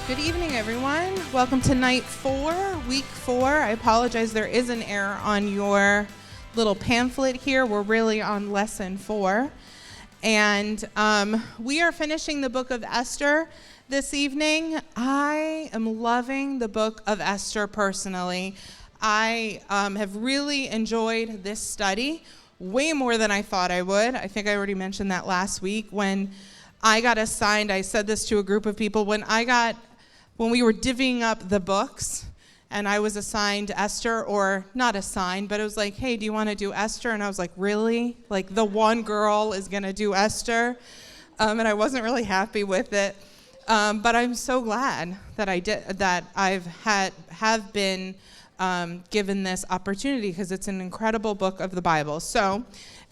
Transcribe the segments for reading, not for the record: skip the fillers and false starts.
Good evening, everyone. Welcome to night 4, week 4. I apologize, there is an error on your little pamphlet here. We're really on lesson 4. And we are finishing the book of Esther this evening. I am loving the book of Esther personally. I have really enjoyed this study way more than I thought I would. I think I already mentioned that last week when I got assigned. I said this to a group of people. When we were divvying up the books and I was assigned Esther, or not assigned, but it was like, hey, do you want to do Esther? And I was like, really? Like the one girl is going to do Esther? And I wasn't really happy with it. But I'm so glad that have been given this opportunity, because it's an incredible book of the Bible. So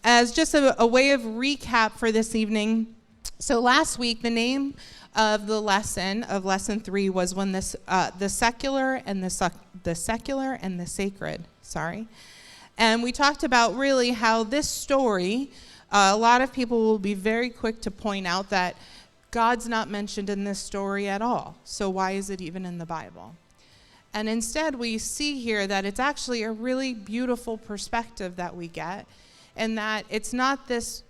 as just a way of recap for this evening, so last week the name of the lesson, of lesson 3, was when the secular and the sacred. And we talked about really how this story, a lot of people will be very quick to point out that God's not mentioned in this story at all. So why is it even in the Bible? And instead we see here that it's actually a really beautiful perspective that we get, and that it's not this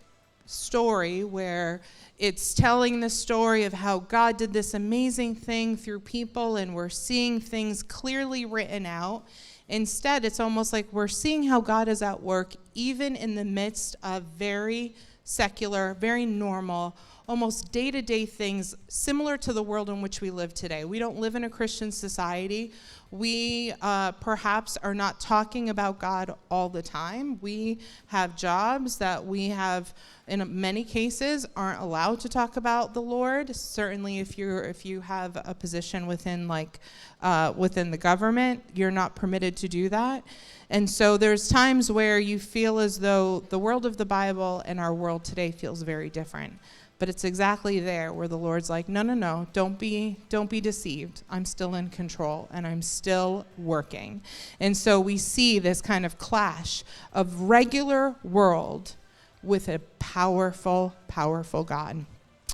story where it's telling the story of how God did this amazing thing through people and we're seeing things clearly written out. Instead, it's almost like we're seeing how God is at work even in the midst of very secular, very normal, almost day-to-day things similar to the world in which we live today. We don't live in a Christian society. We perhaps are not talking about God all the time. We have jobs that we have, in many cases, aren't allowed to talk about the Lord. Certainly if you have a position within the government, you're not permitted to do that. And so there's times where you feel as though the world of the Bible and our world today feels very different. But it's exactly there where the Lord's like, no, don't be deceived. I'm still in control and I'm still working. And so we see this kind of clash of regular world with a powerful, powerful God.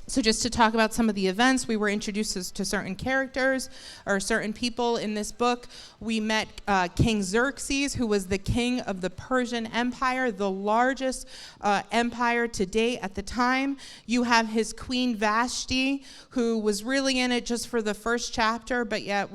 So just to talk about some of the events, we were introduced to certain characters or certain people in this book. We met King Xerxes, who was the king of the Persian Empire, the largest empire to date at the time. You have his queen Vashti, who was really in it just for the first chapter, but yet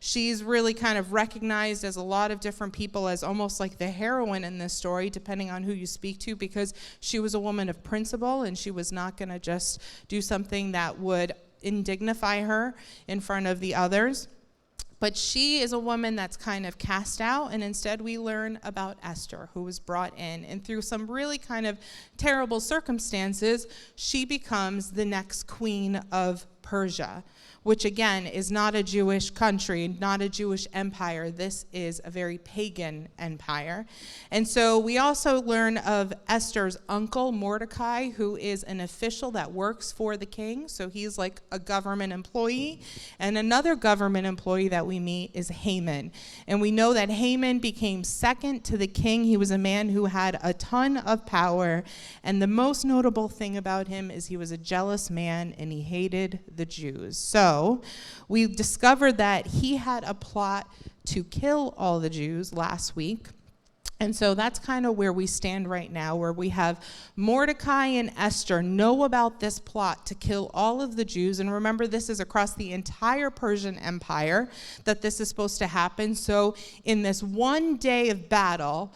she's really kind of recognized as a lot of different people as almost like the heroine in this story, depending on who you speak to, because she was a woman of principle and she was not going to just do something that would indignify her in front of the others. But she is a woman that's kind of cast out, and instead we learn about Esther, who was brought in. And through some really kind of terrible circumstances, she becomes the next queen of Persia, which again is not a Jewish country, not a Jewish empire. This is a very pagan empire. And so we also learn of Esther's uncle, Mordecai, who is an official that works for the king. So he's like a government employee. And another government employee that we meet is Haman. And we know that Haman became second to the king. He was a man who had a ton of power. And the most notable thing about him is he was a jealous man and he hated the Jews. So we discovered that he had a plot to kill all the Jews last week. And so that's kind of where we stand right now, where we have Mordecai and Esther know about this plot to kill all of the Jews. And remember, this is across the entire Persian Empire that this is supposed to happen. So in this one day of battle,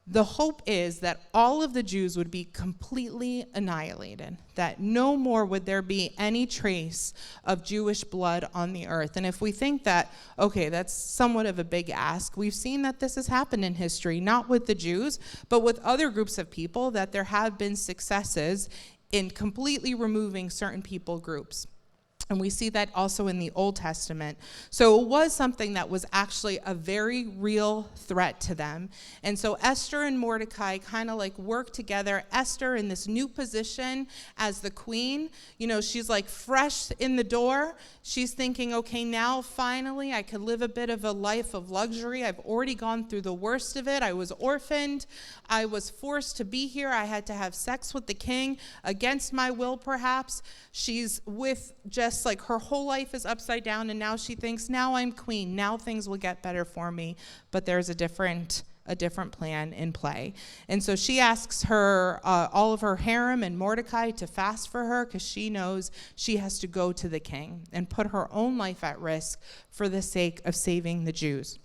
the hope is that all of the Jews would be completely annihilated, that no more would there be any trace of Jewish blood on the earth. And if we think that, okay, that's somewhat of a big ask, we've seen that this has happened in history, not with the Jews, but with other groups of people, that there have been successes in completely removing certain people groups. And we see that also in the Old Testament. So it was something that was actually a very real threat to them. And so Esther and Mordecai kind of like work together. Esther in this new position as the queen, she's like fresh in the door. She's thinking, okay, now finally I could live a bit of a life of luxury. I've already gone through the worst of it. I was orphaned. I was forced to be here. I had to have sex with the king against my will, perhaps. She's with just just like her whole life is upside down, and now she thinks, now I'm queen, now things will get better for me. But there's a different plan in play. And so she asks her, all of her harem and Mordecai to fast for her, because she knows she has to go to the king and put her own life at risk for the sake of saving the Jews.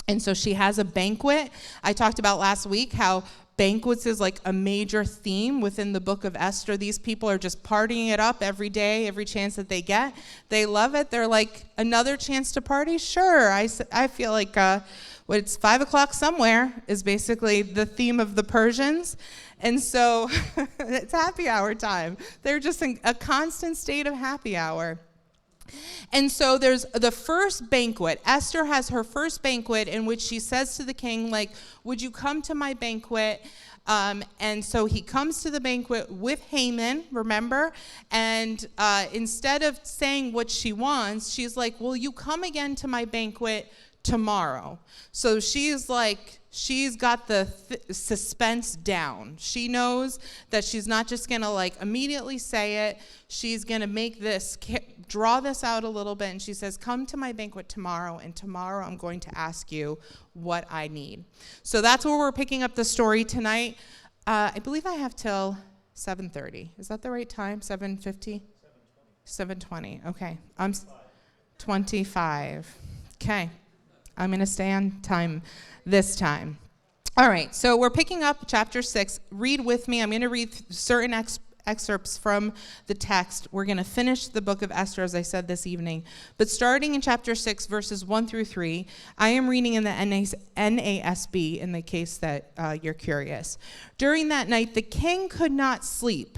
And so she has a banquet. I talked about last week how banquets is like a major theme within the book of Esther. These people are just partying it up every day, every chance that they get. They love it. They're like, another chance to party? Sure. I feel like it's 5 o'clock somewhere is basically the theme of the Persians. And so it's happy hour time. They're just in a constant state of happy hour. And so there's the first banquet. Esther has her first banquet in which she says to the king, like, would you come to my banquet? And so he comes to the banquet with Haman, remember? And instead of saying what she wants, she's like, will you come again to my banquet tomorrow? So she's like, she's got the suspense down. She knows that she's not just going to like immediately say it. She's going to make this, draw this out a little bit. And she says, come to my banquet tomorrow, and tomorrow I'm going to ask you what I need. So that's where we're picking up the story tonight. I believe I have till 7:30. Is that the right time? 7:50? 7:20. Okay. I'm 25. Okay. I'm going to stay on time this time. All right, so we're picking up chapter 6. Read with me. I'm going to read certain excerpts from the text. We're going to finish the book of Esther, as I said, this evening. But starting in chapter 6, verses 1 through 3, I am reading in the NASB in the case that you're curious. During that night, the king could not sleep.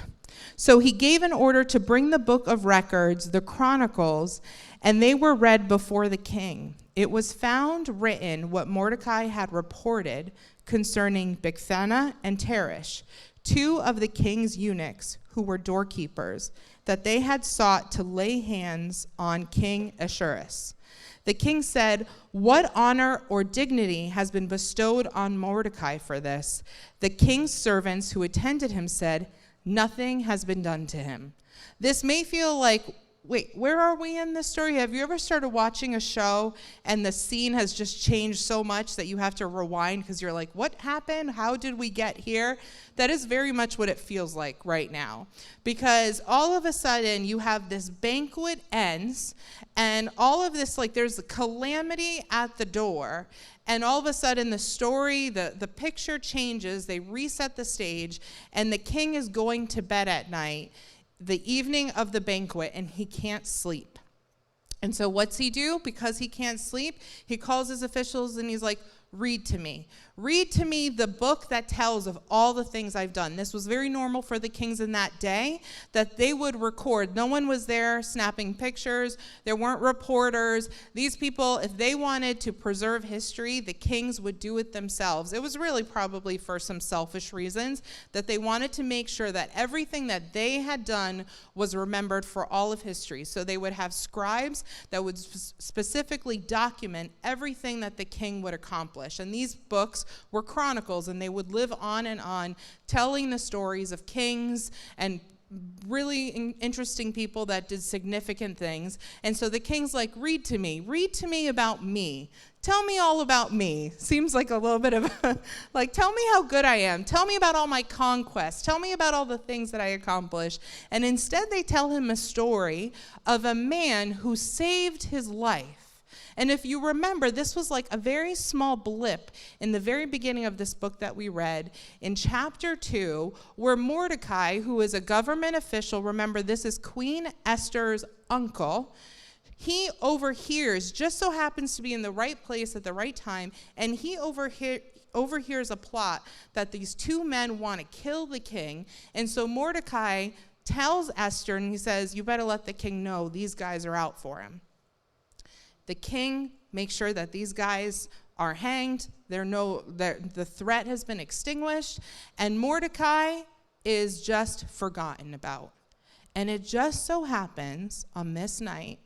So he gave an order to bring the book of records, the Chronicles, and they were read before the king. It was found written what Mordecai had reported concerning Bigthana and Teresh, two of the king's eunuchs who were doorkeepers, that they had sought to lay hands on King Ahasuerus. The king said, what honor or dignity has been bestowed on Mordecai for this? The king's servants who attended him said, nothing has been done to him. This may feel like, wait, where are we in this story? Have you ever started watching a show and the scene has just changed so much that you have to rewind because you're like, what happened? How did we get here? That is very much what it feels like right now. Because all of a sudden you have this banquet ends and all of this, like there's a calamity at the door. And all of a sudden the story, the picture changes. They reset the stage and the king is going to bed at night, the evening of the banquet, and he can't sleep. And so what's he do? Because he can't sleep, he calls his officials and he's like, read to me. Read to me the book that tells of all the things I've done. This was very normal for the kings in that day, that they would record. No one was there snapping pictures. There weren't reporters. These people, if they wanted to preserve history, the kings would do it themselves. It was really probably for some selfish reasons, that they wanted to make sure that everything that they had done was remembered for all of history. So they would have scribes that would specifically document everything that the king would accomplish. And these books were chronicles, and they would live on, telling the stories of kings and really interesting people that did significant things. And so the king's like, read to me about me. Tell me all about me. Seems like a little bit of like, tell me how good I am. Tell me about all my conquests. Tell me about all the things that I accomplished. And instead they tell him a story of a man who saved his life. And if you remember, this was like a very small blip in the very beginning of this book that we read in chapter 2, where Mordecai, who is a government official, remember this is Queen Esther's uncle, he overhears, just so happens to be in the right place at the right time, and he overhears a plot that these two men want to kill the king. And so Mordecai tells Esther, and he says, you better let the king know these guys are out for him. The king makes sure that these guys are hanged. The threat has been extinguished, and Mordecai is just forgotten about. And it just so happens on this night,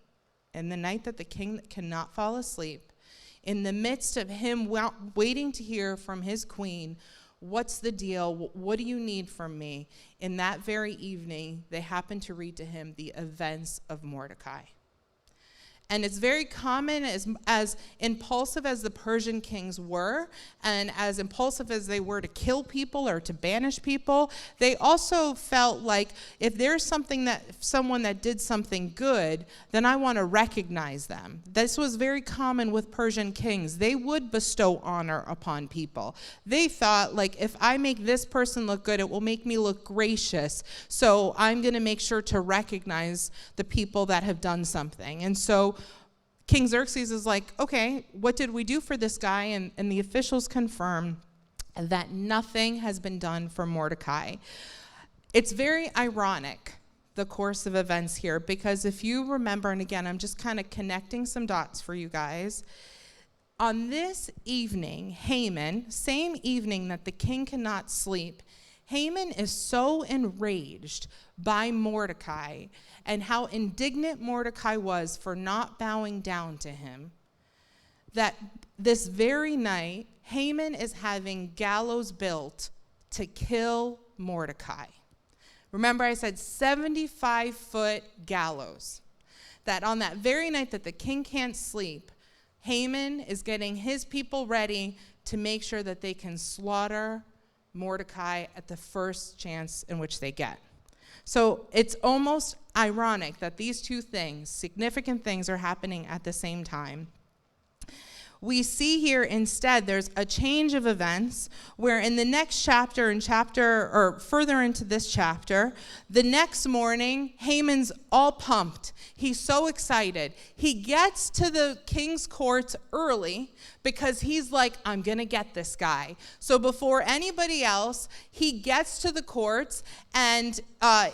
in the night that the king cannot fall asleep, in the midst of him waiting to hear from his queen, What's the deal? What do you need from me? In that very evening, they happened to read to him the events of Mordecai. And it's very common, as impulsive as the Persian kings were, and as impulsive as they were to kill people or to banish people, they also felt like if there's someone that did something good, then I want to recognize them. This was very common with Persian kings. They would bestow honor upon people. They thought, like, if I make this person look good, it will make me look gracious. So I'm going to make sure to recognize the people that have done something. And so King Xerxes is like, okay, what did we do for this guy? And the officials confirm that nothing has been done for Mordecai. It's very ironic, the course of events here, because if you remember, and again, I'm just kind of connecting some dots for you guys. On this evening, Haman, same evening that the king cannot sleep, Haman is so enraged by Mordecai and how indignant Mordecai was for not bowing down to him, that this very night, Haman is having gallows built to kill Mordecai. Remember, I said 75-foot gallows. That on that very night that the king can't sleep, Haman is getting his people ready to make sure that they can slaughter Mordecai at the first chance in which they get. So it's almost ironic that these two things, significant things, are happening at the same time. We see here instead there's a change of events where in the next chapter, or further into this chapter, the next morning, Haman's all pumped. He's so excited. He gets to the king's court early because he's like, I'm going to get this guy. So before anybody else, he gets to the courts, and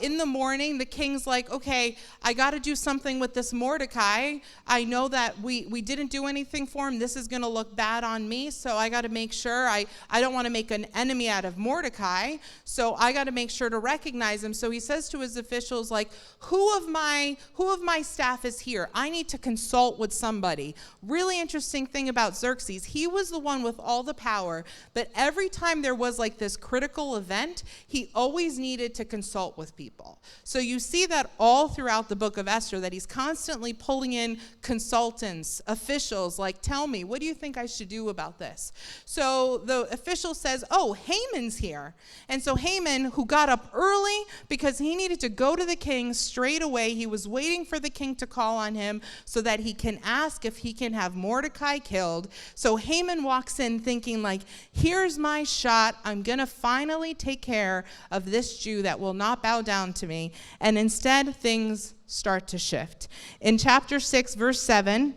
in the morning, the king's like, okay, I got to do something with this Mordecai. I know that we didn't do anything for him. This is going to look bad on me, so I got to make sure. I don't want to make an enemy out of Mordecai, so I got to make sure to recognize him. So he says to his officials, like, who of my staff is here? I need to consult with somebody. Really interesting thing about Xerxes, he was the one with all the power, but every time there was like this critical event, he always needed to consult with people. So you see that all throughout the book of Esther, that he's constantly pulling in consultants, officials, like, tell me, what do you think I should do about this? So the official says, oh, Haman's here. And so Haman, who got up early because he needed to go to the king straight away, he was waiting for the king to call on him so that he can ask if he can have Mordecai killed. So Haman walks in thinking, like, here's my shot. I'm going to finally take care of this Jew that will not bow down to me. And instead, things start to shift. In chapter 6, verse 7,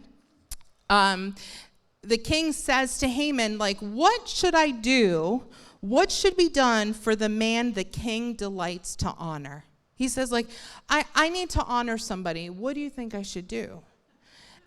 the king says to Haman, like, what should I do? What should be done for the man the king delights to honor? He says, like, I need to honor somebody. What do you think I should do?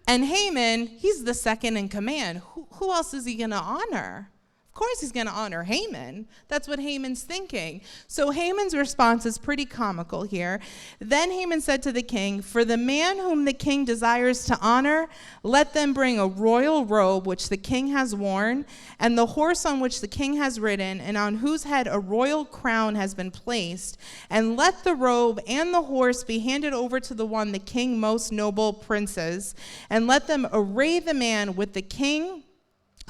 And Haman, he's the second in command. Who else is he going to honor? Of course he's going to honor Haman. That's what Haman's thinking. So Haman's response is pretty comical here. Then Haman said to the king, for the man whom the king desires to honor, let them bring a royal robe which the king has worn, and the horse on which the king has ridden, and on whose head a royal crown has been placed, and let the robe and the horse be handed over to the one the king most noble princes, and let them array the man with the king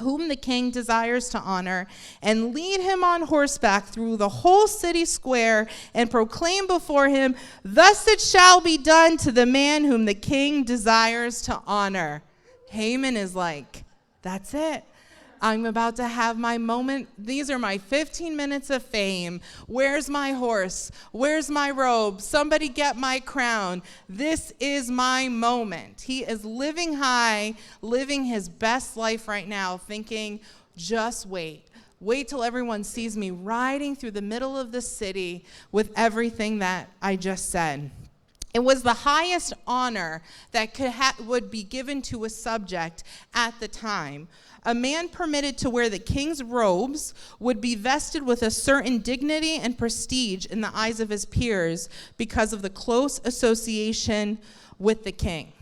whom the king desires to honor, and lead him on horseback through the whole city square, and proclaim before him, thus it shall be done to the man whom the king desires to honor. Haman is like, that's it. I'm about to have my moment. These are my 15 minutes of fame. Where's my horse? Where's my robe? Somebody get my crown. This is my moment. He is living high, living his best life right now, thinking, just wait. Wait till everyone sees me riding through the middle of the city with everything that I just said. It was the highest honor that would be given to a subject at the time. A man permitted to wear the king's robes would be vested with a certain dignity and prestige in the eyes of his peers because of the close association with the king.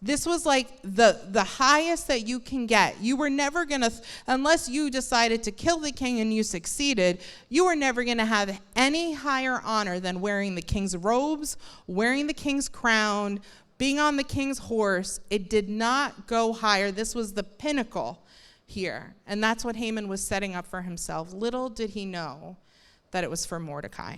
This was like the highest that you can get. You were never going to, unless you decided to kill the king and you succeeded, you were never going to have any higher honor than wearing the king's robes, wearing the king's crown, being on the king's horse. It did not go higher. This was the pinnacle here. And that's what Haman was setting up for himself. Little did he know that it was for Mordecai.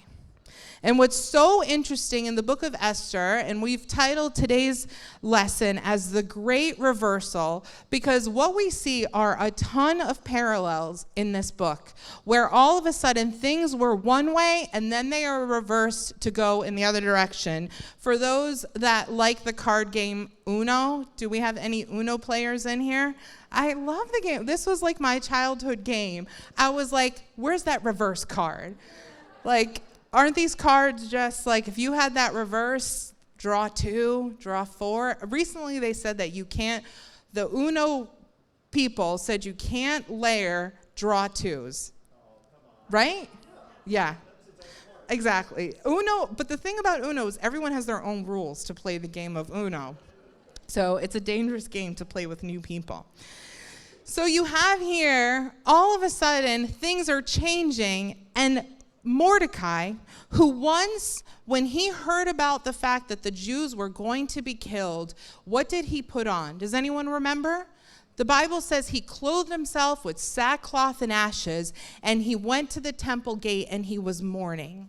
And what's so interesting in the book of Esther, and we've titled today's lesson as The Great Reversal, because what we see are a ton of parallels in this book, where all of a sudden things were one way and then they are reversed to go in the other direction. For those that like the card game Uno, do we have any Uno players in here? I love the game. This was like my childhood game. I was like, where's that reverse card? Like, aren't these cards just like, if you had that reverse, draw 2, draw 4? Recently they said that you can't, the Uno people said you can't layer draw 2s. Right? Yeah. Exactly. Uno, but the thing about Uno is everyone has their own rules to play the game of Uno. So it's a dangerous game to play with new people. So you have here, all of a sudden, things are changing, and Mordecai, who once, when he heard about the fact that the Jews were going to be killed, what did he put on? Does anyone remember? The Bible says he clothed himself with sackcloth and ashes, and he went to the temple gate and he was mourning.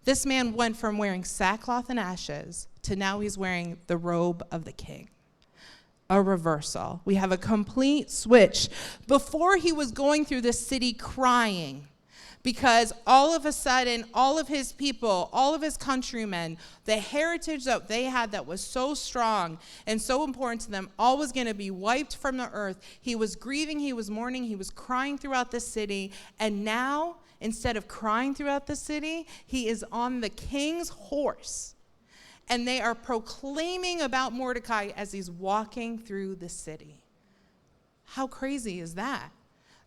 This man went from wearing sackcloth and ashes to now he's wearing the robe of the king. A reversal. We have a complete switch. Before, he was going through the city crying, because all of a sudden, all of his people, all of his countrymen, the heritage that they had that was so strong and so important to them, all was going to be wiped from the earth. He was grieving, he was mourning, he was crying throughout the city. And now, instead of crying throughout the city, he is on the king's horse. And they are proclaiming about Mordecai as he's walking through the city. How crazy is that?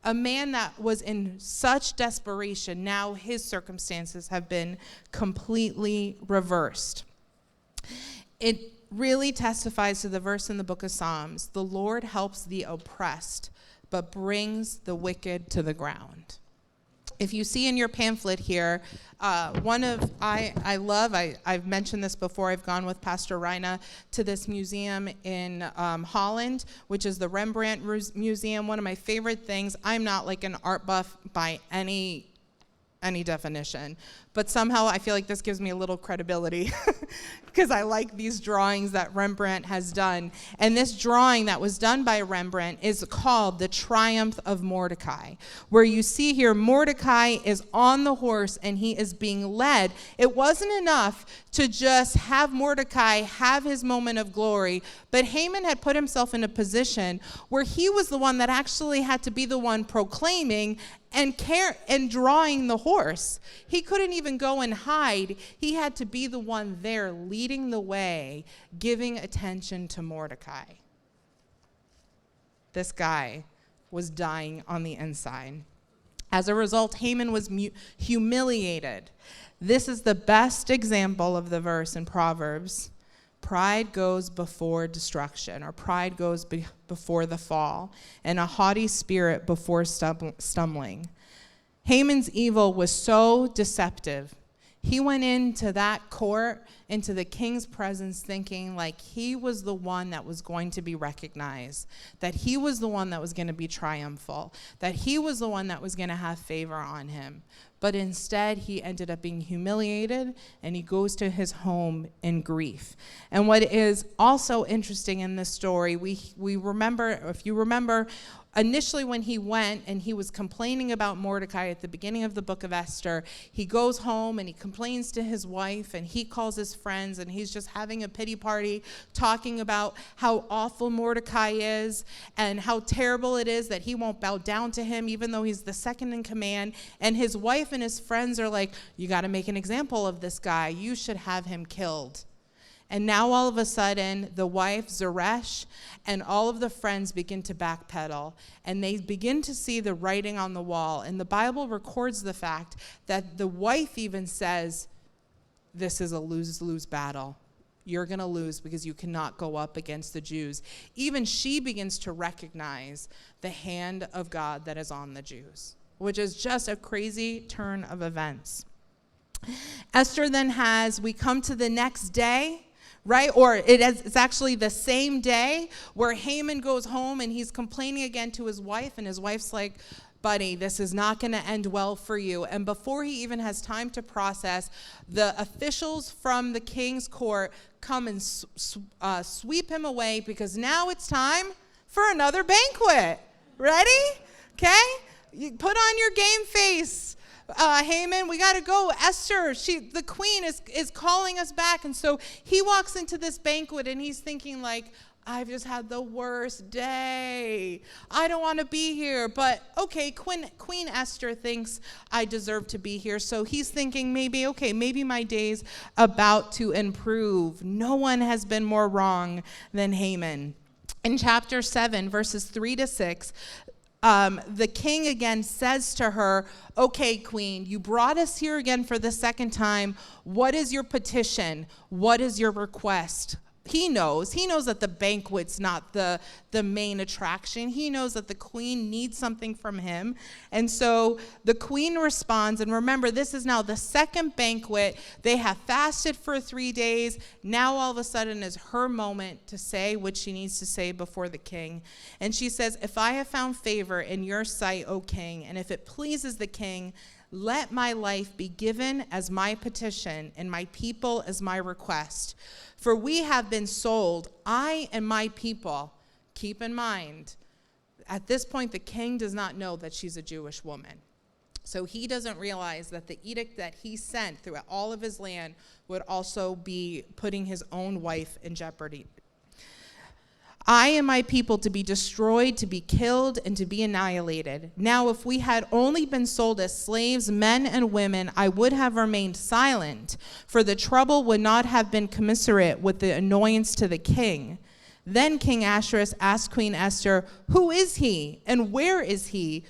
A man that was in such desperation, now his circumstances have been completely reversed. It really testifies to the verse in the book of Psalms, the Lord helps the oppressed, but brings the wicked to the ground. If you see in your pamphlet here, I've mentioned this before, I've gone with Pastor Reina to this museum in Holland, which is the Rembrandt Museum. One of my favorite things, I'm not like an art buff by any definition, but somehow I feel like this gives me a little credibility because I like these drawings that Rembrandt has done. And this drawing that was done by Rembrandt is called The Triumph of Mordecai, where you see here Mordecai is on the horse and he is being led. It wasn't enough to just have Mordecai have his moment of glory, but Haman had put himself in a position where he was the one that actually had to be the one proclaiming and drawing the horse. He couldn't even go and hide. He had to be the one there leading the way, giving attention to Mordecai. This guy was dying on the inside. As a result, Haman was humiliated. This is the best example of the verse in Proverbs. Pride goes before destruction, or pride goes before the fall, and a haughty spirit before stumbling. Haman's evil was so deceptive. He went into that court, into the king's presence, thinking like he was the one that was going to be recognized, that he was the one that was going to be triumphal, that he was the one that was going to have favor on him. But instead, he ended up being humiliated, and he goes to his home in grief. And what is also interesting in this story, we remember, if you remember, initially when he went and he was complaining about Mordecai at the beginning of the book of Esther, he goes home and he complains to his wife, and he calls his friends, and he's just having a pity party, talking about how awful Mordecai is and how terrible it is that he won't bow down to him, even though he's the second in command. And his wife and his friends are like, you got to make an example of this guy. You should have him killed. And now all of a sudden, the wife, Zeresh, and all of the friends begin to backpedal, and they begin to see the writing on the wall. And the Bible records the fact that the wife even says, this is a lose-lose battle. You're going to lose because you cannot go up against the Jews. Even she begins to recognize the hand of God that is on the Jews, which is just a crazy turn of events. Esther then we come to the next day, right? Or it's actually the same day where Haman goes home and he's complaining again to his wife, and his wife's like, buddy, this is not going to end well for you. And before he even has time to process, the officials from the king's court come and sweep him away, because now it's time for another banquet. Ready? Okay? You put on your game face. Haman, we got to go. Esther, the queen is calling us back. And so he walks into this banquet and he's thinking like, I've just had the worst day. I don't want to be here. But okay, Queen Esther thinks I deserve to be here. So he's thinking maybe my day's about to improve. No one has been more wrong than Haman. In chapter 7, verses 3-6, the king again says to her, okay, queen, you brought us here again for the second time. What is your petition? What is your request? He knows that the banquet's not the main attraction. He knows that the queen needs something from him. And so the queen responds, and remember, this is now the second banquet. They have fasted for 3 days. Now all of a sudden is her moment to say what she needs to say before the king. And she says, if I have found favor in your sight, O king, and if it pleases the king, let my life be given as my petition and my people as my request. For we have been sold, I and my people. Keep in mind, at this point, the king does not know that she's a Jewish woman. So he doesn't realize that the edict that he sent throughout all of his land would also be putting his own wife in jeopardy. I and my people to be destroyed, to be killed, and to be annihilated. Now, if we had only been sold as slaves, men and women, I would have remained silent, for the trouble would not have been commensurate with the annoyance to the king. Then King Ahasuerus asked Queen Esther, who is he, and where is he,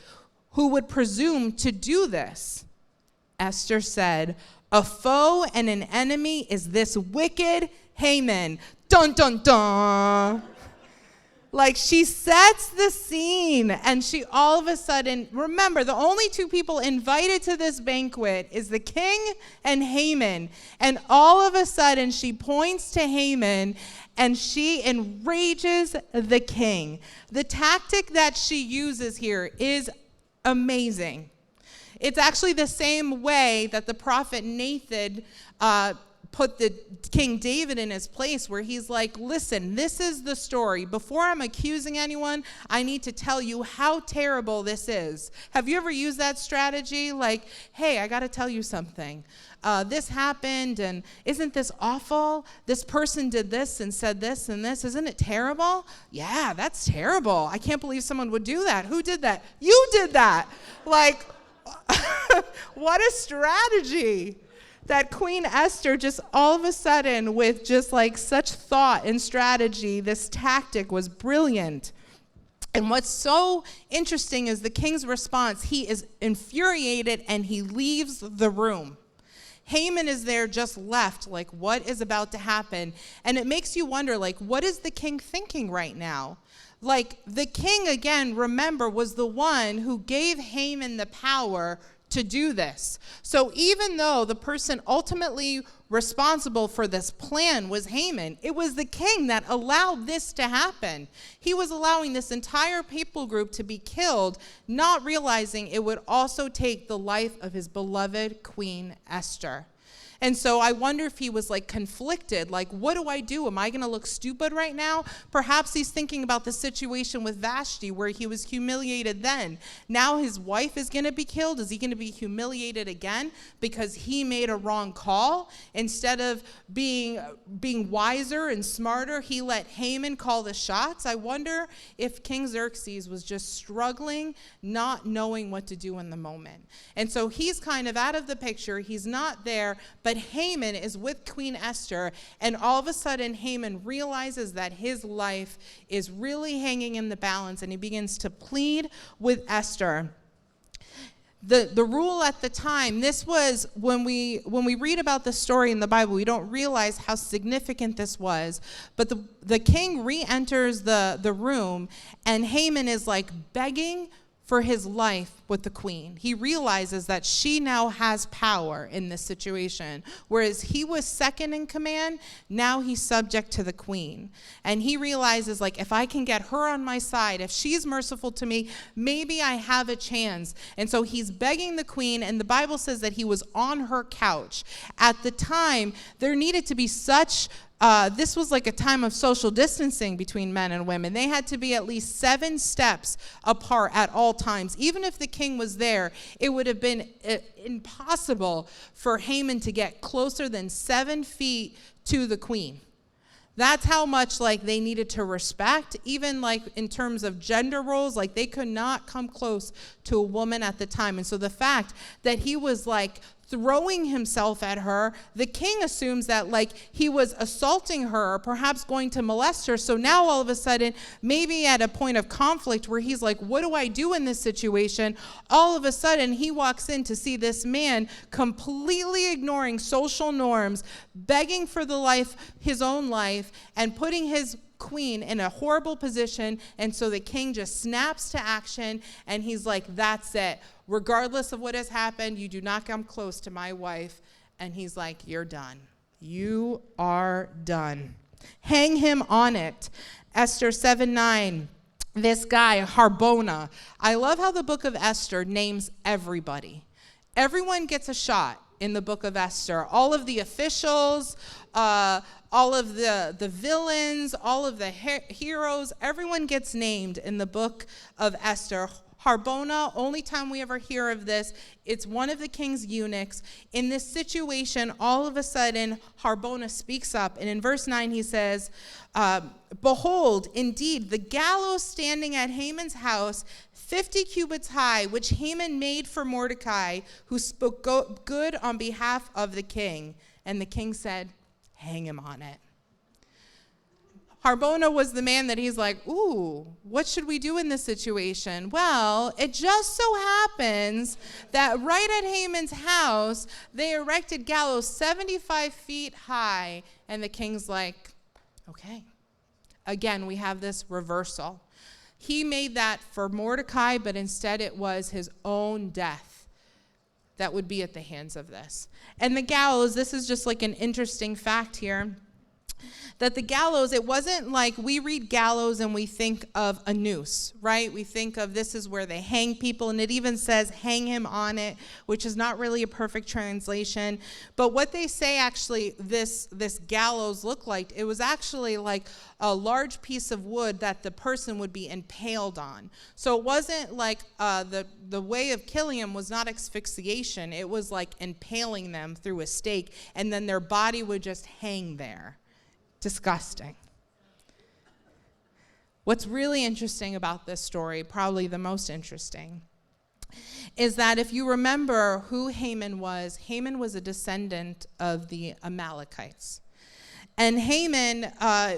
who would presume to do this? Esther said, a foe and an enemy is this wicked Haman. Dun, dun, dun. Like, she sets the scene, and she all of a sudden, remember, the only two people invited to this banquet is the king and Haman. And all of a sudden, she points to Haman, and she enrages the king. The tactic that she uses here is amazing. It's actually the same way that the prophet Nathan put the King David in his place, where he's like, listen, this is the story. Before I'm accusing anyone, I need to tell you how terrible this is. Have you ever used that strategy? Like, hey, I got to tell you something. This happened, and isn't this awful? This person did this and said this and this. Isn't it terrible? Yeah, that's terrible. I can't believe someone would do that. Who did that? You did that. Like, what a strategy. That Queen Esther just all of a sudden, with just like such thought and strategy, this tactic was brilliant. And what's so interesting is the king's response. He is infuriated and he leaves the room. Haman is there just left, like, what is about to happen? And it makes you wonder, like, what is the king thinking right now? Like, the king, again, remember, was the one who gave Haman the power to do this. So even though the person ultimately responsible for this plan was Haman, it was the king that allowed this to happen. He was allowing this entire people group to be killed, not realizing it would also take the life of his beloved Queen Esther. And so I wonder if he was like conflicted, like, what do I do? Am I going to look stupid right now? Perhaps he's thinking about the situation with Vashti where he was humiliated then. Now his wife is going to be killed. Is he going to be humiliated again because he made a wrong call? Instead of being wiser and smarter, he let Haman call the shots. I wonder if King Xerxes was just struggling, not knowing what to do in the moment. And so he's kind of out of the picture. He's not there, but Haman is with Queen Esther, and all of a sudden Haman realizes that his life is really hanging in the balance, and he begins to plead with Esther. The rule at the time, this was, when we read about the story in the Bible, we don't realize how significant this was. But the king re-enters the room, and Haman is like begging for his life with the queen. He realizes that she now has power in this situation. Whereas he was second in command, now he's subject to the queen. And he realizes, like, if I can get her on my side, if she's merciful to me, maybe I have a chance. And so he's begging the queen, and the Bible says that he was on her couch. At the time, there needed to be such this was like a time of social distancing between men and women. They had to be at least 7 steps apart at all times. Even if the king was there, it would have been impossible for Haman to get closer than 7 feet to the queen. That's how much, like, they needed to respect, even like in terms of gender roles, like they could not come close to a woman at the time. And so the fact that he was like throwing himself at her, the king assumes that like he was assaulting her or perhaps going to molest her. So now all of a sudden, maybe at a point of conflict where he's like, what do I do in this situation? All of a sudden he walks in to see this man completely ignoring social norms, begging for his own life, and putting his queen in a horrible position. And so the king just snaps to action, and he's like, that's it. Regardless of what has happened, you do not come close to my wife. And he's like, you're done. You are done. Hang him on it. Esther 7:9. This guy, Harbona. I love how the book of Esther names everybody. Everyone gets a shot in the book of Esther. All of the officials, all of the villains, all of the heroes, everyone gets named in the book of Esther. Harbona, only time we ever hear of this, it's one of the king's eunuchs. In this situation, all of a sudden, Harbona speaks up. And in verse 9, he says, behold, indeed, the gallows standing at Haman's house, 50 cubits high, which Haman made for Mordecai, who spoke good on behalf of the king. And the king said, hang him on it. Harbona was the man that he's like, ooh, what should we do in this situation? Well, it just so happens that right at Haman's house, they erected gallows 75 feet high, and the king's like, okay. Again, we have this reversal. He made that for Mordecai, but instead it was his own death that would be at the hands of this. And the gallows, this is just like an interesting fact here, that the gallows, it wasn't like we read gallows and we think of a noose, right? We think of this is where they hang people, and it even says hang him on it, which is not really a perfect translation. But what they say actually this gallows looked like, it was actually like a large piece of wood that the person would be impaled on. So it wasn't like the way of killing him was not asphyxiation. It was like impaling them through a stake, and then their body would just hang there. Disgusting. What's really interesting about this story, probably the most interesting, is that if you remember who Haman was a descendant of the Amalekites. And Haman,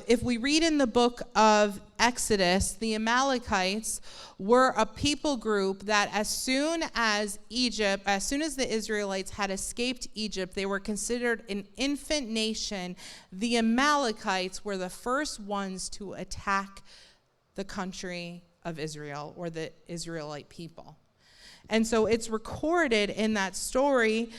if we read in the book of Exodus, the Amalekites were a people group that as soon as the Israelites had escaped Egypt, they were considered an infant nation. The Amalekites were the first ones to attack the country of Israel, or the Israelite people. And so it's recorded in that story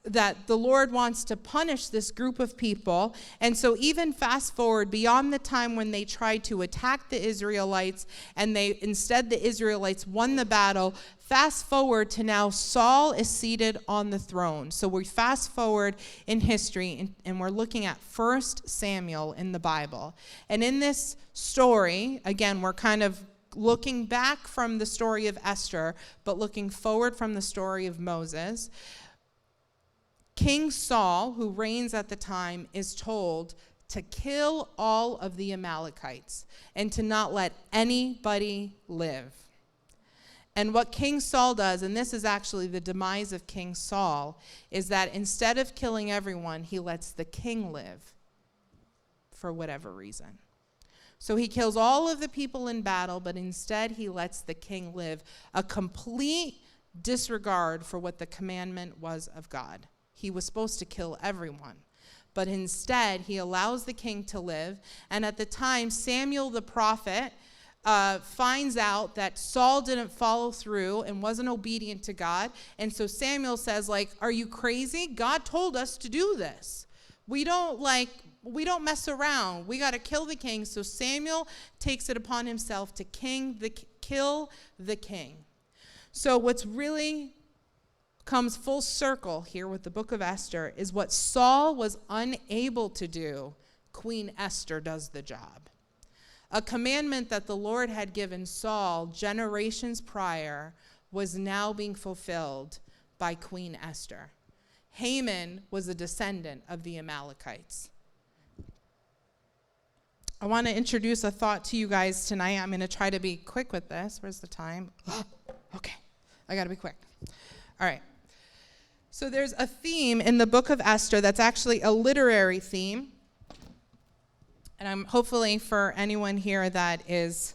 that the Lord wants to punish this group of people. And so even fast forward beyond the time when they tried to attack the Israelites, and instead the Israelites won the battle, fast forward to now Saul is seated on the throne. So we fast forward in history, and we're looking at 1 Samuel in the Bible. And in this story, again, we're kind of looking back from the story of Esther, but looking forward from the story of Moses. King Saul, who reigns at the time, is told to kill all of the Amalekites and to not let anybody live. And what King Saul does, and this is actually the demise of King Saul, is that instead of killing everyone, he lets the king live for whatever reason. So he kills all of the people in battle, but instead he lets the king live. A complete disregard for what the commandment was of God. He was supposed to kill everyone. But instead, he allows the king to live. And at the time, Samuel the prophet finds out that Saul didn't follow through and wasn't obedient to God. And so Samuel says, like, are you crazy? God told us to do this. We don't mess around. We got to kill the king. So Samuel takes it upon himself to kill the king. So what's really comes full circle here with the book of Esther is what Saul was unable to do, Queen Esther does the job. A commandment that the Lord had given Saul generations prior was now being fulfilled by Queen Esther. Haman was a descendant of the Amalekites. I want to introduce a thought to you guys tonight. I'm going to try to be quick with this. Where's the time? Okay, I got to be quick. All right. So there's a theme in the book of Esther that's actually a literary theme. And I'm hopefully for anyone here that is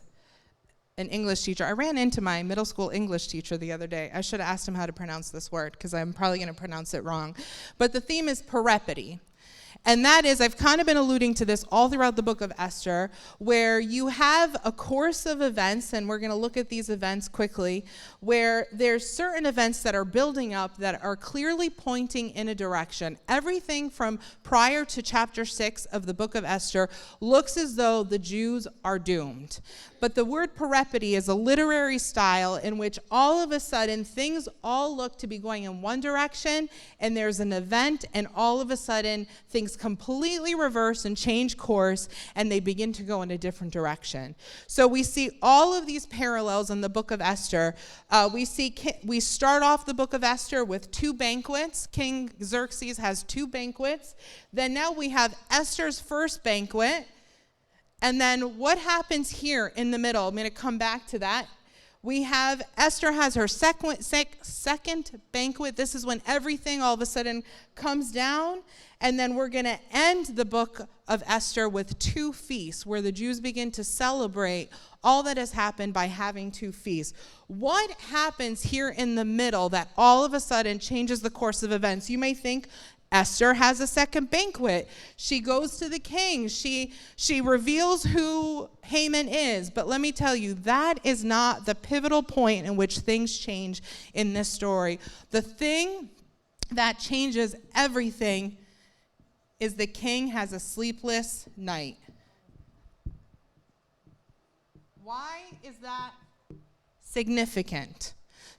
an English teacher. I ran into my middle school English teacher the other day. I should have asked him how to pronounce this word because I'm probably going to pronounce it wrong. But the theme is peripety. And that is, I've kind of been alluding to this all throughout the book of Esther, where you have a course of events, and we're going to look at these events quickly, where there's certain events that are building up that are clearly pointing in a direction. Everything from prior to chapter 6 of the book of Esther looks as though the Jews are doomed. But the word peripety is a literary style in which all of a sudden things all look to be going in one direction, and there's an event, and all of a sudden things completely reverse and change course, and they begin to go in a different direction. So we see all of these parallels in the book of Esther. We start off the book of Esther with 2 banquets. King Xerxes has 2 banquets. Then now we have Esther's first banquet. And then what happens here in the middle? I'm going to come back to that. We have Esther has her second banquet. This is when everything all of a sudden comes down. And then we're going to end the book of Esther with 2 feasts where the Jews begin to celebrate all that has happened by having 2 feasts. What happens here in the middle that all of a sudden changes the course of events? You may think, Esther has a second banquet. She goes to the king. She reveals who Haman is. But let me tell you, that is not the pivotal point in which things change in this story. The thing that changes everything is the king has a sleepless night. Why is that significant?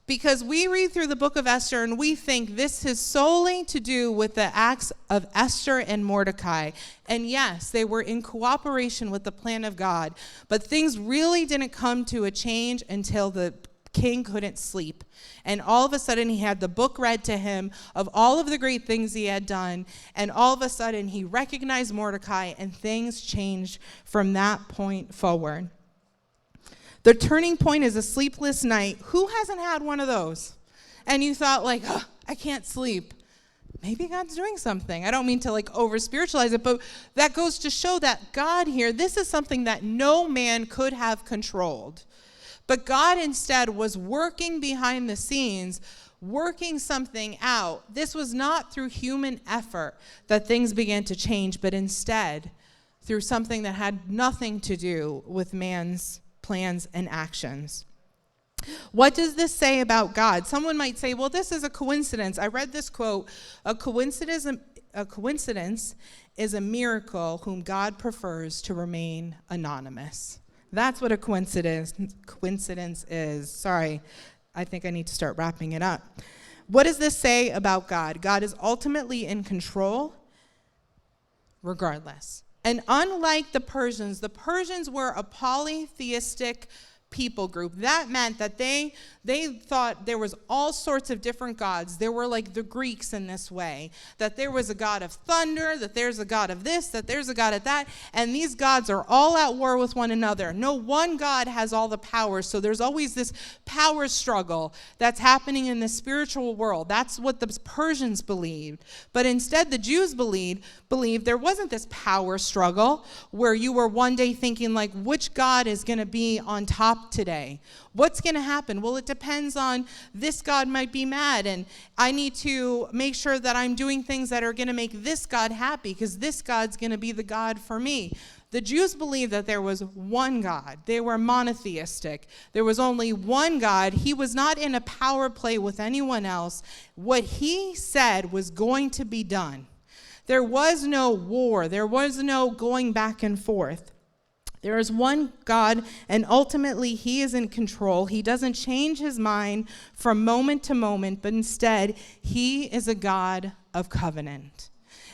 Because we read through the book of Esther and we think this is solely to do with the acts of Esther and Mordecai. And yes, they were in cooperation with the plan of God, but things really didn't come to a change until the king couldn't sleep. And all of a sudden he had the book read to him of all of the great things he had done, and all of a sudden he recognized Mordecai, and things changed from that point forward. The turning point is a sleepless night. Who hasn't had one of those? And you thought like, oh, I can't sleep. Maybe God's doing something. I don't mean to like over spiritualize it, but that goes to show that God here, this is something that no man could have controlled. But God instead was working behind the scenes, working something out. This was not through human effort that things began to change, but instead through something that had nothing to do with man's plans and actions. What does this say about God? Someone might say, well, this is a coincidence. I read this quote, a coincidence is a miracle whom God prefers to remain anonymous. That's what a coincidence is. Sorry, I think I need to start wrapping it up. What does this say about God? God is ultimately in control regardless. And unlike the Persians were a polytheistic people group. That meant that they thought there was all sorts of different gods. There were like the Greeks in this way, that there was a god of thunder, that there's a god of this, that there's a god of that, and these gods are all at war with one another. No one god has all the power, so there's always this power struggle that's happening in the spiritual world. That's what the Persians believed. But instead, the Jews believed there wasn't this power struggle where you were one day thinking like, which god is going to be on top stop today? What's going to happen? Well, it depends on this God might be mad, and I need to make sure that I'm doing things that are going to make this God happy, because this God's going to be the God for me. The Jews believed that there was one God. They were monotheistic. There was only one God. He was not in a power play with anyone else. What he said was going to be done. There was no war. There was no going back and forth. There is one God, and ultimately he is in control. He doesn't change his mind from moment to moment, but instead he is a God of covenant.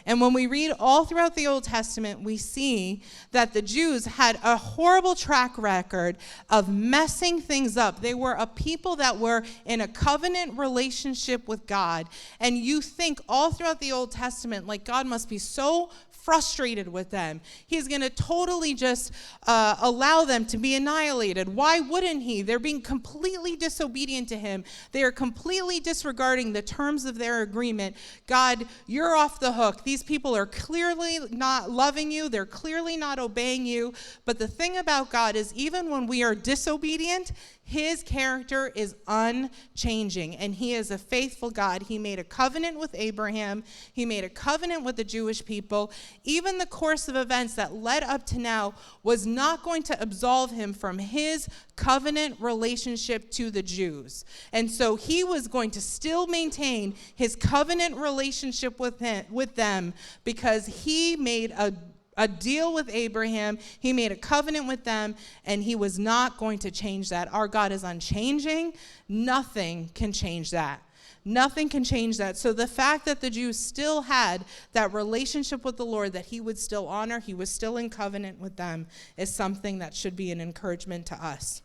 And when we read all throughout the Old Testament, we see that the Jews had a horrible track record of messing things up. They were a people that were in a covenant relationship with God. And you think all throughout the Old Testament, like God must be so frustrated with them. He's going to totally just allow them to be annihilated. Why wouldn't he? They're being completely disobedient to him. They are completely disregarding the terms of their agreement. God, you're off the hook. These people are clearly not loving you. They're clearly not obeying you. But the thing about God is, even when we are disobedient, his character is unchanging, and he is a faithful God. He made a covenant with Abraham. He made a covenant with the Jewish people. Even the course of events that led up to now was not going to absolve him from his covenant relationship to the Jews. And so he was going to still maintain his covenant relationship with them, because he made a deal with Abraham. He made a covenant with them, and he was not going to change that. Our God is unchanging. Nothing can change that. Nothing can change that. So the fact that the Jews still had that relationship with the Lord that he would still honor, he was still in covenant with them, is something that should be an encouragement to us.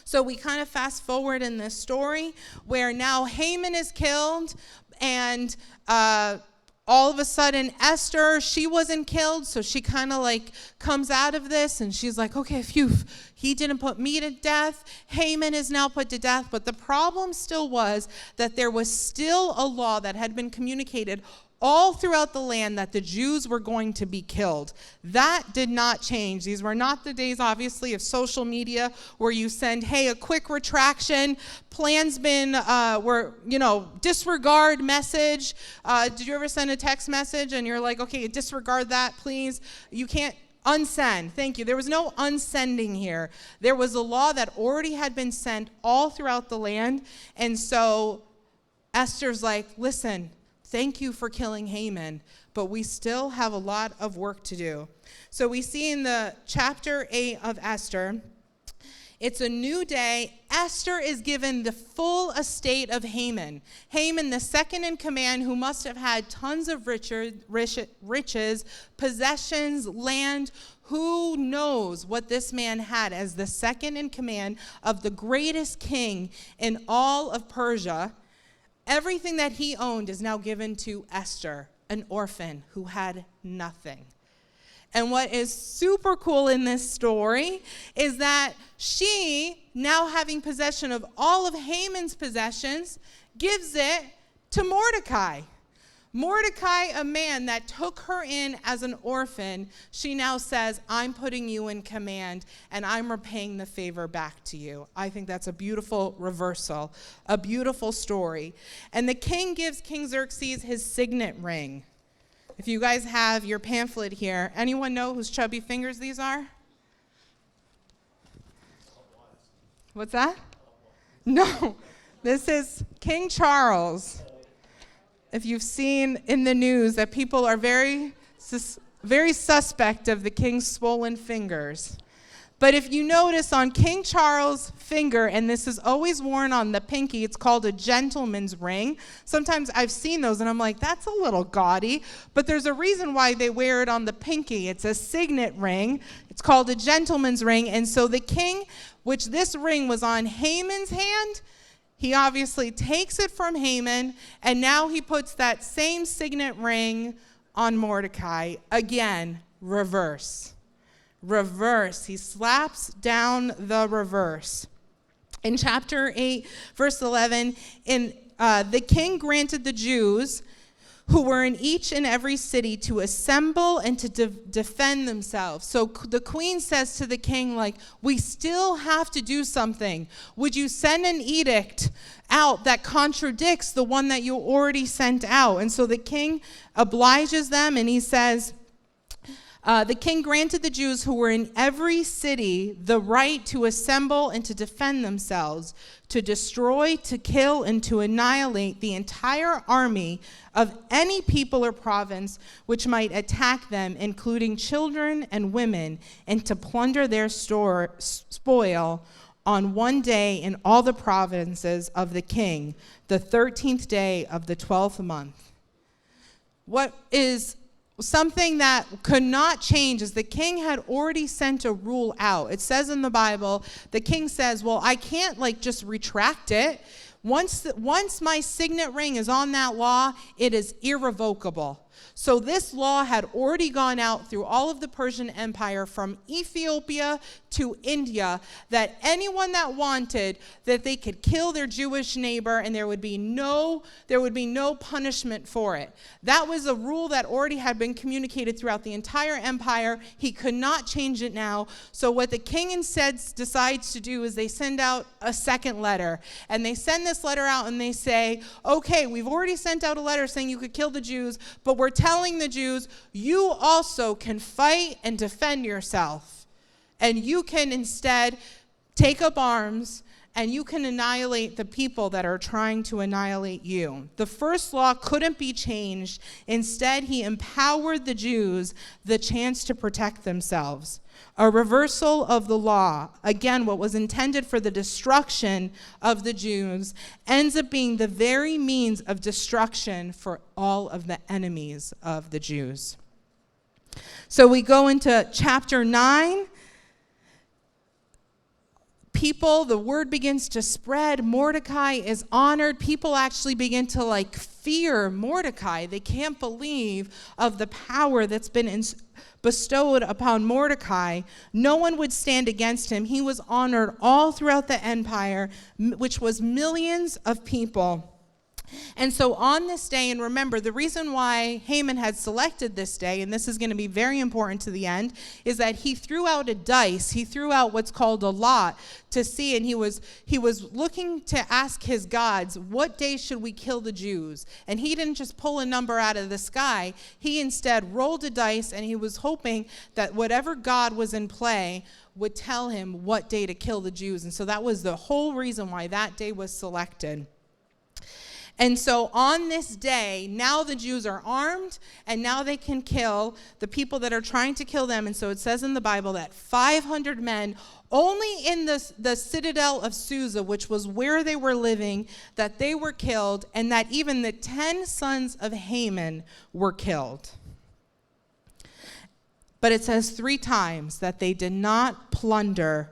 So we kind of fast forward in this story where now Haman is killed, and all of a sudden, Esther, she wasn't killed, so she kind of like comes out of this, and she's like, okay, phew, he didn't put me to death. Haman is now put to death. But the problem still was that there was still a law that had been communicated all throughout the land that the Jews were going to be killed. That did not change. These were not the days, obviously, of social media where you send, hey, a quick retraction, plan's been, disregard message. Did you ever send a text message and you're like, okay, disregard that, please? You can't unsend. Thank you. There was no unsending here. There was a law that already had been sent all throughout the land. And so Esther's like, listen, thank you for killing Haman, but we still have a lot of work to do. So we see in the chapter 8 of Esther, it's a new day. Esther is given the full estate of Haman. Haman, the second in command, who must have had tons of riches, possessions, land. Who knows what this man had as the second in command of the greatest king in all of Persia. Everything that he owned is now given to Esther, an orphan who had nothing. And what is super cool in this story is that she, now having possession of all of Haman's possessions, gives it to Mordecai. Mordecai, a man that took her in as an orphan, she now says, I'm putting you in command, and I'm repaying the favor back to you. I think that's a beautiful reversal, a beautiful story. And the king gives King Xerxes his signet ring. If you guys have your pamphlet here, anyone know whose chubby fingers these are? What's that? No, this is King Charles. If you've seen in the news that people are very suspect of the king's swollen fingers. But if you notice on King Charles' finger, and this is always worn on the pinky, it's called a gentleman's ring. Sometimes I've seen those and I'm like, that's a little gaudy. But there's a reason why they wear it on the pinky. It's a signet ring. It's called a gentleman's ring. And so the king, which this ring was on Haman's hand, he obviously takes it from Haman, and now he puts that same signet ring on Mordecai. Again, reverse. Reverse. He slaps down the reverse. In chapter 8, verse 11, the king granted the Jews who were in each and every city to assemble and to defend themselves. So the queen says to the king, like, we still have to do something. Would you send an edict out that contradicts the one that you already sent out? And so the king obliges them, and he says, the king granted the Jews who were in every city the right to assemble and to defend themselves, to destroy, to kill, and to annihilate the entire army of any people or province which might attack them, including children and women, and to plunder their spoil on one day in all the provinces of the king, the 13th day of the 12th month. What is something that could not change is the king had already sent a rule out. It says in the Bible, the king says, well, I can't just retract it. Once my signet ring is on that law, it is irrevocable. So this law had already gone out through all of the Persian Empire from Ethiopia to India, that anyone that wanted, that they could kill their Jewish neighbor and there would be no punishment for it. That was a rule that already had been communicated throughout the entire empire. He could not change it now. So what the king instead decides to do is they send out a second letter. And they send this letter out and they say, okay, we've already sent out a letter saying you could kill the Jews, but we're telling the Jews, you also can fight and defend yourself. And you can instead take up arms and you can annihilate the people that are trying to annihilate you. The first law couldn't be changed. Instead, he empowered the Jews the chance to protect themselves. A reversal of the law, again, what was intended for the destruction of the Jews, ends up being the very means of destruction for all of the enemies of the Jews. So we go into chapter 9. The word begins to spread. Mordecai is honored. People actually begin to fear Mordecai. They can't believe of the power that's been bestowed upon Mordecai. No one would stand against him. He was honored all throughout the empire, which was millions of people. And so on this day, and remember, the reason why Haman had selected this day, and this is going to be very important to the end, is that he threw out a dice. He threw out what's called a lot to see, and he was looking to ask his gods, what day should we kill the Jews? And he didn't just pull a number out of the sky. He instead rolled a dice, and he was hoping that whatever god was in play would tell him what day to kill the Jews. And so that was the whole reason why that day was selected. And so on this day, now the Jews are armed, and now they can kill the people that are trying to kill them. And so it says in the Bible that 500 men, only in the citadel of Susa, which was where they were living, that they were killed, and that even the 10 sons of Haman were killed. But it says 3 times that they did not plunder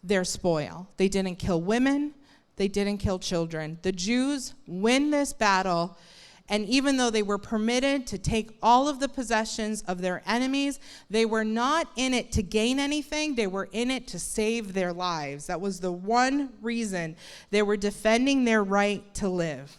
their spoil. They didn't kill women. They didn't kill children. The Jews win this battle, and even though they were permitted to take all of the possessions of their enemies, they were not in it to gain anything. They were in it to save their lives. That was the one reason. They were defending their right to live.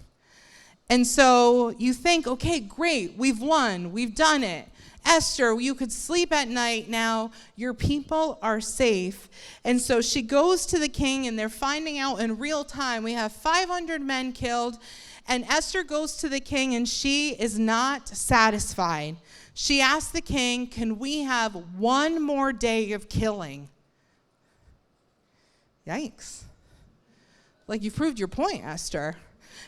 And so you think, okay, great, we've won, we've done it. Esther, you could sleep at night now. Your people are safe. And so she goes to the king, and they're finding out in real time. We have 500 men killed. And Esther goes to the king, and she is not satisfied. She asks the king, can we have one more day of killing? Yikes. You've proved your point, Esther.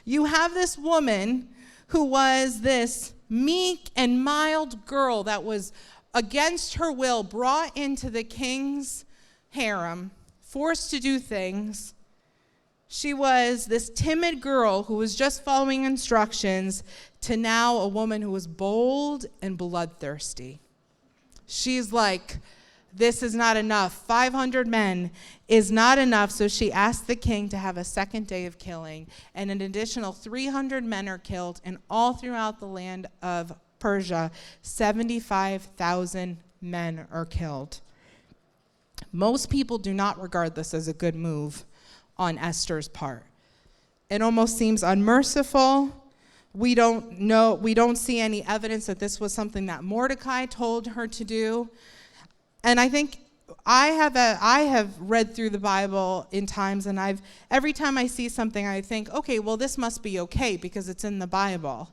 You have this woman who was this meek and mild girl that was against her will brought into the king's harem, forced to do things. She was this timid girl who was just following instructions to now a woman who was bold and bloodthirsty. She's like, this is not enough. 500 men is not enough. So she asked the king to have a second day of killing, and an additional 300 men are killed, and all throughout the land of Persia, 75,000 men are killed. Most people do not regard this as a good move on Esther's part. It almost seems unmerciful, We don't see any evidence that this was something that Mordecai told her to do. And I think I have read through the Bible in times, and every time I see something, I think, okay, well, this must be okay because it's in the Bible.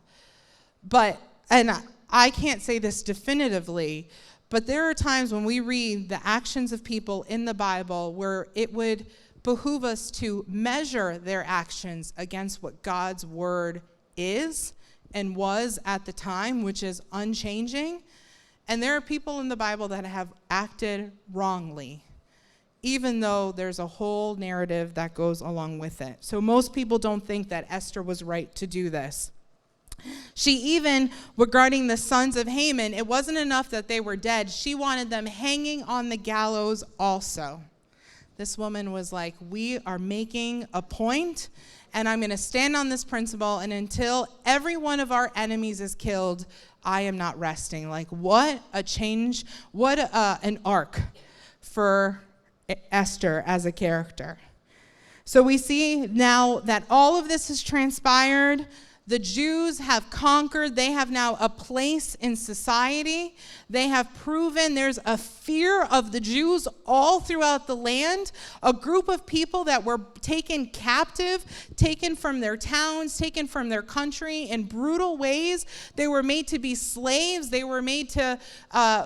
And I can't say this definitively, but there are times when we read the actions of people in the Bible where it would behoove us to measure their actions against what God's word is and was at the time, which is unchanging. And there are people in the Bible that have acted wrongly, even though there's a whole narrative that goes along with it. So most people don't think that Esther was right to do this. She even, regarding the sons of Haman, it wasn't enough that they were dead. She wanted them hanging on the gallows also. This woman was like, we are making a point, and I'm going to stand on this principle, and until every one of our enemies is killed, I am not resting. Like, what a change, what an arc for Esther as a character. So we see now that all of this has transpired. The Jews have conquered. They have now a place in society. They have proven there's a fear of the Jews all throughout the land. A group of people that were taken captive, taken from their towns, taken from their country in brutal ways. They were made to be slaves. They were made to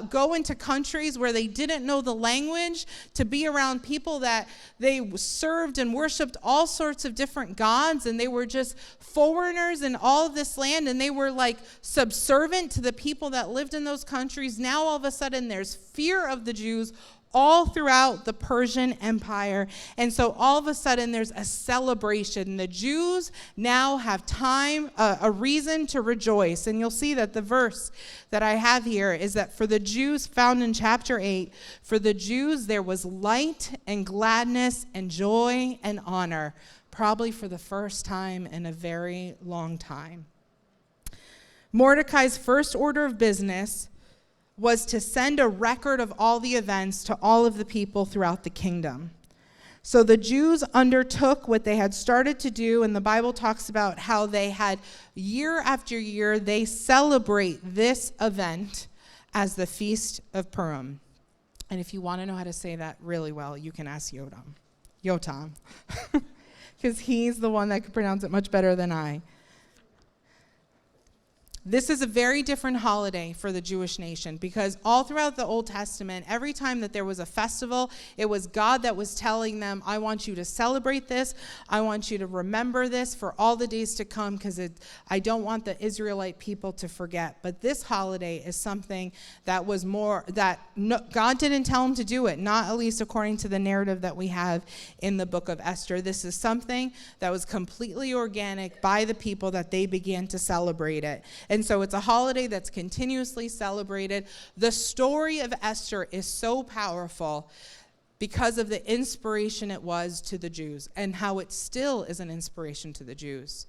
go into countries where they didn't know the language, to be around people that they served and worshiped all sorts of different gods, and they were just foreigners in all of this land, and they were like subservient to the people that lived in those countries. Now all of a sudden there's fear of the Jews all throughout the Persian Empire, and so all of a sudden there's a celebration. The Jews now have time, a reason to rejoice. And you'll see that the verse that I have here is that for the Jews, found in chapter 8, for the Jews there was light and gladness and joy and honor, probably for the first time in a very long time. Mordecai's first order of business was to send a record of all the events to all of the people throughout the kingdom. So the Jews undertook what they had started to do, and the Bible talks about how they had, year after year, they celebrate this event as the Feast of Purim. And if you want to know how to say that really well, you can ask Yotam. Because he's the one that can pronounce it much better than I. This is a very different holiday for the Jewish nation, because all throughout the Old Testament, every time that there was a festival, it was God that was telling them, I want you to celebrate this. I want you to remember this for all the days to come, because I don't want the Israelite people to forget. But this holiday is something that was God didn't tell them to do it, not at least according to the narrative that we have in the book of Esther. This is something that was completely organic by the people that they began to celebrate it. And so it's a holiday that's continuously celebrated. The story of Esther is so powerful because of the inspiration it was to the Jews, and how it still is an inspiration to the Jews.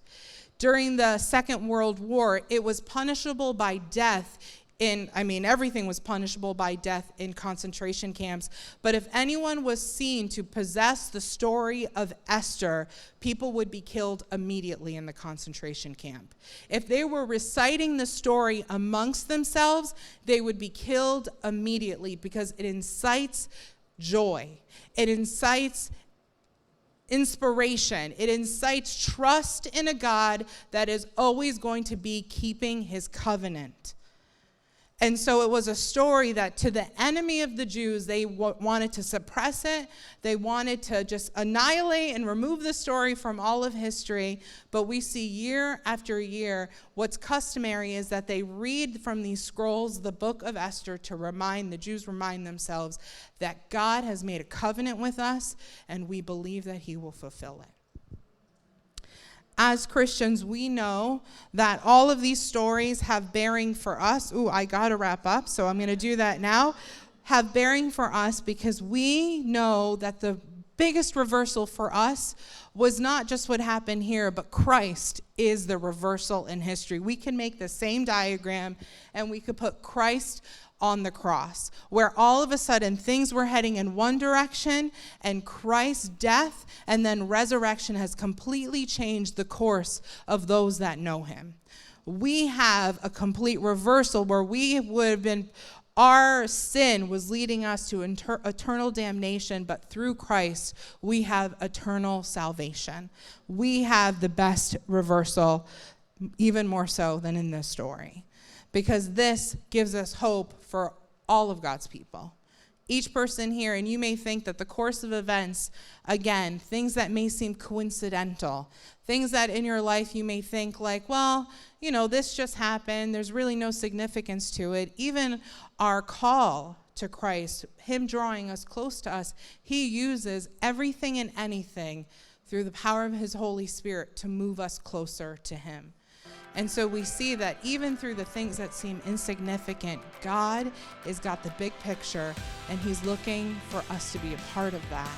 During the Second World War, it was punishable by death everything was punishable by death in concentration camps. But if anyone was seen to possess the story of Esther, people would be killed immediately in the concentration camp. If they were reciting the story amongst themselves, they would be killed immediately, because it incites joy. It incites inspiration. It incites trust in a God that is always going to be keeping his covenant. And so it was a story that to the enemy of the Jews, they wanted to suppress it. They wanted to just annihilate and remove the story from all of history. But we see year after year, what's customary is that they read from these scrolls the book of Esther to the Jews remind themselves that God has made a covenant with us, and we believe that he will fulfill it. As Christians, we know that all of these stories have bearing for us. I got to wrap up, so I'm going to do that now. Have bearing for us because we know that the biggest reversal for us was not just what happened here, but Christ is the reversal in history. We can make the same diagram, and we could put Christ on the cross, where all of a sudden things were heading in one direction, and Christ's death and then resurrection has completely changed the course of those that know him. we have a complete reversal where we would have been, our sin was leading us to eternal damnation, but through Christ, we have eternal salvation. We have the best reversal, even more so than in this story, because this gives us hope for all of God's people. Each person here, and you may think that the course of events, again, things that may seem coincidental, things that in your life you may think like, well, you know, this just happened, there's really no significance to it. Even our call to Christ, him drawing us close to us, he uses everything and anything through the power of his Holy Spirit to move us closer to him. And so we see that even through the things that seem insignificant, God has got the big picture, and he's looking for us to be a part of that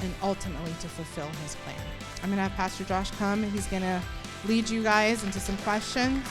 and ultimately to fulfill his plan. I'm going to have Pastor Josh come, and he's going to lead you guys into some questions.